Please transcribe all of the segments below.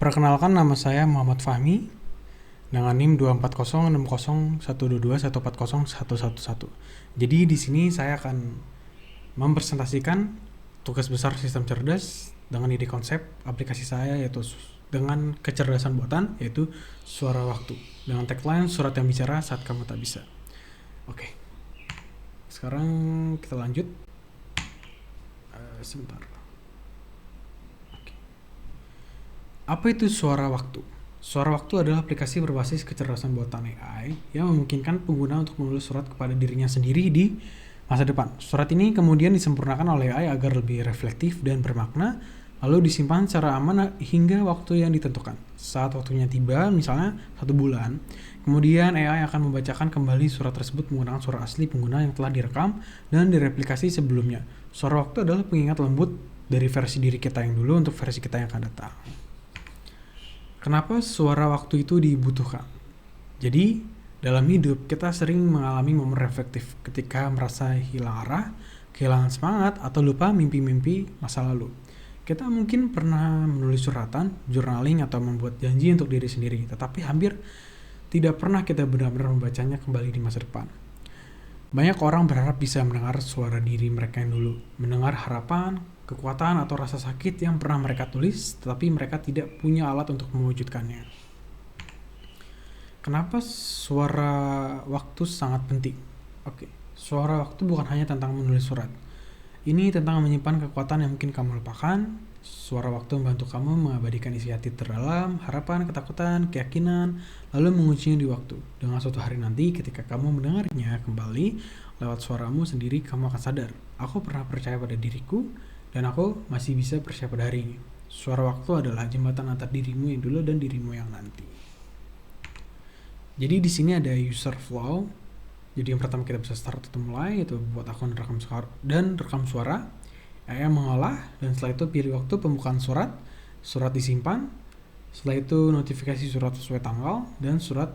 Perkenalkan, nama saya Muhammad Fahmi dengan NIM 24060122122140111. Jadi di sini saya akan mempresentasikan tugas besar sistem cerdas dengan ide konsep aplikasi saya, yaitu dengan kecerdasan buatan, yaitu suara waktu, dengan tagline surat yang bicara saat kamu tak bisa. Oke, sekarang kita lanjut. Sebentar. Oke. Apa itu suara waktu? Suara waktu adalah aplikasi berbasis kecerdasan buatan AI yang memungkinkan pengguna untuk menulis surat kepada dirinya sendiri di masa depan. Surat ini kemudian disempurnakan oleh AI agar lebih reflektif dan bermakna, lalu disimpan secara aman hingga waktu yang ditentukan. Saat waktunya tiba, misalnya 1 bulan, kemudian AI akan membacakan kembali surat tersebut menggunakan suara asli pengguna yang telah direkam dan direplikasi sebelumnya. Suara waktu adalah pengingat lembut dari versi diri kita yang dulu untuk versi kita yang akan datang. Kenapa suara waktu itu dibutuhkan? Jadi, dalam hidup kita sering mengalami momen reflektif ketika merasa hilang arah, kehilangan semangat, atau lupa mimpi-mimpi masa lalu. Kita mungkin pernah menulis suratan, journaling, atau membuat janji untuk diri sendiri, tetapi hampir tidak pernah kita benar-benar membacanya kembali di masa depan. Banyak orang berharap bisa mendengar suara diri mereka yang dulu, mendengar harapan, kekuatan, atau rasa sakit yang pernah mereka tulis, tetapi mereka tidak punya alat untuk mewujudkannya. Kenapa suara waktu sangat penting? Oke, suara waktu bukan hanya tentang menulis surat. Ini tentang menyimpan kekuatan yang mungkin kamu lupakan. Suara waktu membantu kamu mengabadikan isi hati terdalam, harapan, ketakutan, keyakinan, lalu menguncinya di waktu. Dengan suatu hari nanti ketika kamu mendengarnya kembali lewat suaramu sendiri, kamu akan sadar, aku pernah percaya pada diriku dan aku masih bisa percaya pada hari ini. Suara waktu adalah jembatan antar dirimu yang dulu dan dirimu yang nanti. Jadi di sini ada user flow. Jadi yang pertama kita bisa start atau mulai, yaitu buat akun rekam suara. AI mengolah, dan setelah itu pilih waktu pembukaan surat disimpan, setelah itu notifikasi surat sesuai tanggal, dan setelah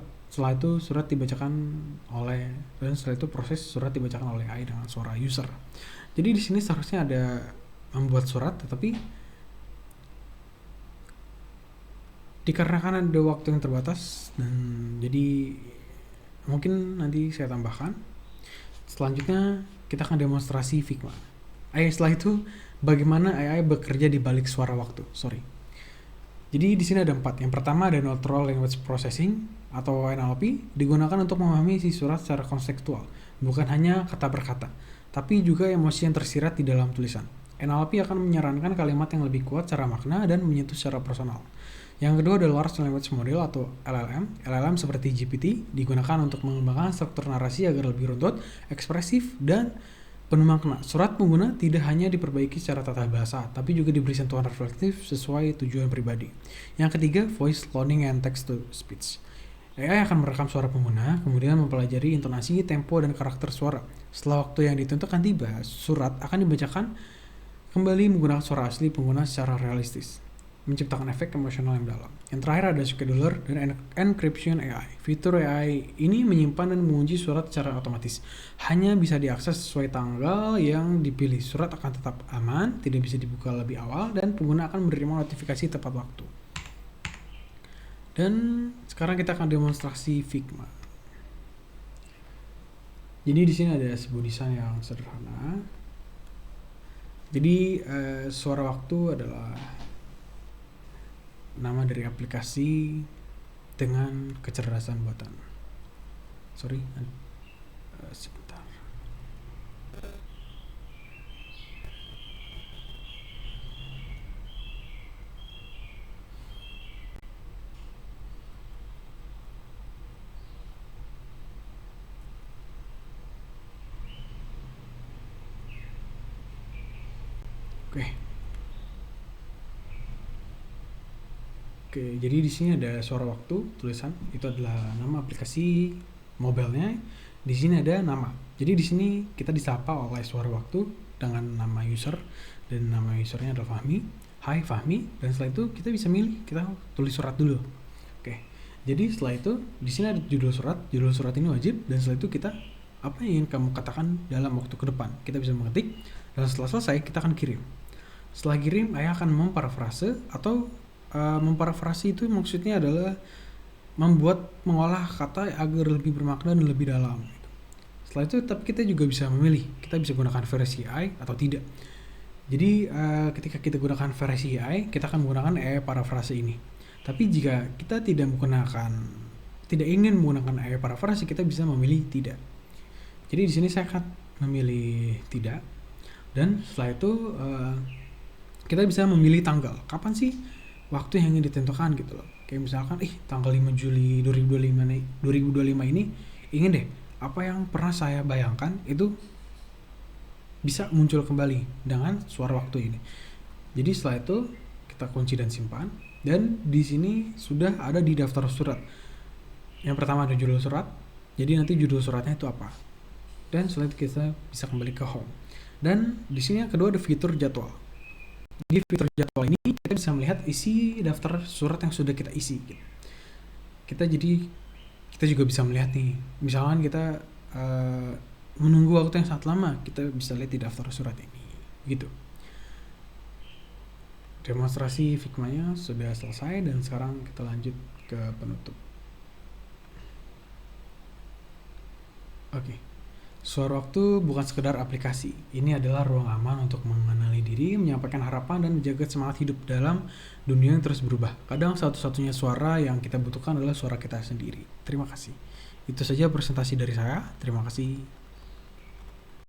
itu proses surat dibacakan oleh AI dengan suara user. Jadi di sini seharusnya ada membuat surat, tetapi dikarenakan ada waktu yang terbatas, dan jadi mungkin nanti saya tambahkan. Selanjutnya kita akan demonstrasi Figma. Setelah itu bagaimana AI bekerja di balik suara waktu. Jadi di sini ada 4. Yang pertama ada Natural Language Processing atau NLP, digunakan untuk memahami isi surat secara konseptual, bukan hanya kata per kata, tapi juga emosi yang tersirat di dalam tulisan. NLP akan menyarankan kalimat yang lebih kuat secara makna dan menyentuh secara personal. Yang kedua adalah Large Language Model atau LLM. LLM seperti GPT digunakan untuk mengembangkan struktur narasi agar lebih runtut, ekspresif, dan penuh makna. Surat pengguna tidak hanya diperbaiki secara tata bahasa, tapi juga diberi sentuhan reflektif sesuai tujuan pribadi. Yang ketiga, Voice Cloning and Text-to-Speech. AI akan merekam suara pengguna, kemudian mempelajari intonasi, tempo, dan karakter suara. Setelah waktu yang ditentukan tiba, surat akan dibacakan kembali menggunakan suara asli pengguna secara realistis, menciptakan efek emosional yang dalam. Yang terakhir ada Scheduler dan Encryption AI. Fitur AI ini menyimpan dan mengunci surat secara otomatis. Hanya bisa diakses sesuai tanggal yang dipilih. Surat akan tetap aman, tidak bisa dibuka lebih awal, dan pengguna akan menerima notifikasi tepat waktu. Dan sekarang kita akan demonstrasi Figma. Jadi di sini ada sebuah desain yang sederhana. Jadi suara waktu adalah nama dari aplikasi dengan kecerdasan buatan. Sebentar. Oke, jadi di sini ada suara waktu, tulisan itu adalah nama aplikasi mobilenya. Di sini ada nama. Jadi di sini kita disapa oleh suara waktu dengan nama user, dan nama usernya adalah Fahmi. Hai Fahmi, dan setelah itu kita bisa milih, kita tulis surat dulu. Oke. Jadi setelah itu di sini ada judul surat ini wajib, dan setelah itu kita apa yang ingin kamu katakan dalam waktu ke depan. Kita bisa mengetik, dan setelah selesai kita akan kirim. Setelah kirim, ayah akan memparafrase atau memparafrasi itu maksudnya adalah mengolah kata agar lebih bermakna dan lebih dalam. Setelah itu tapi kita juga bisa memilih, kita bisa gunakan versi AI atau tidak. Jadi ketika kita gunakan versi AI, kita akan menggunakan AI parafrase ini. Tapi jika kita tidak ingin menggunakan AI parafrase, kita bisa memilih tidak. Jadi di sini saya akan memilih tidak. Dan setelah itu kita bisa memilih tanggal. Kapan sih waktu yang ingin ditentukan gitu loh. Kayak misalkan tanggal 5 Juli 2025 ini ingin deh apa yang pernah saya bayangkan itu bisa muncul kembali dengan suara waktu ini. Jadi setelah itu kita kunci dan simpan, dan di sini sudah ada di daftar surat. Yang pertama ada judul surat. Jadi nanti judul suratnya itu apa. Dan setelah itu kita bisa kembali ke home. Dan di sini yang kedua ada fitur jadwal. Di fitur jadwal ini kita bisa melihat isi daftar surat yang sudah kita isi. Kita juga bisa melihat nih, misalkan kita menunggu waktu yang sangat lama, kita bisa lihat di daftar surat ini gitu. Demonstrasi Figma-nya sudah selesai dan sekarang kita lanjut ke penutup. Oke. Suara waktu bukan sekedar aplikasi. Ini adalah ruang aman untuk mengenali diri, menyampaikan harapan, dan menjaga semangat hidup dalam dunia yang terus berubah. Kadang satu-satunya suara yang kita butuhkan adalah suara kita sendiri. Terima kasih. Itu saja presentasi dari saya. Terima kasih.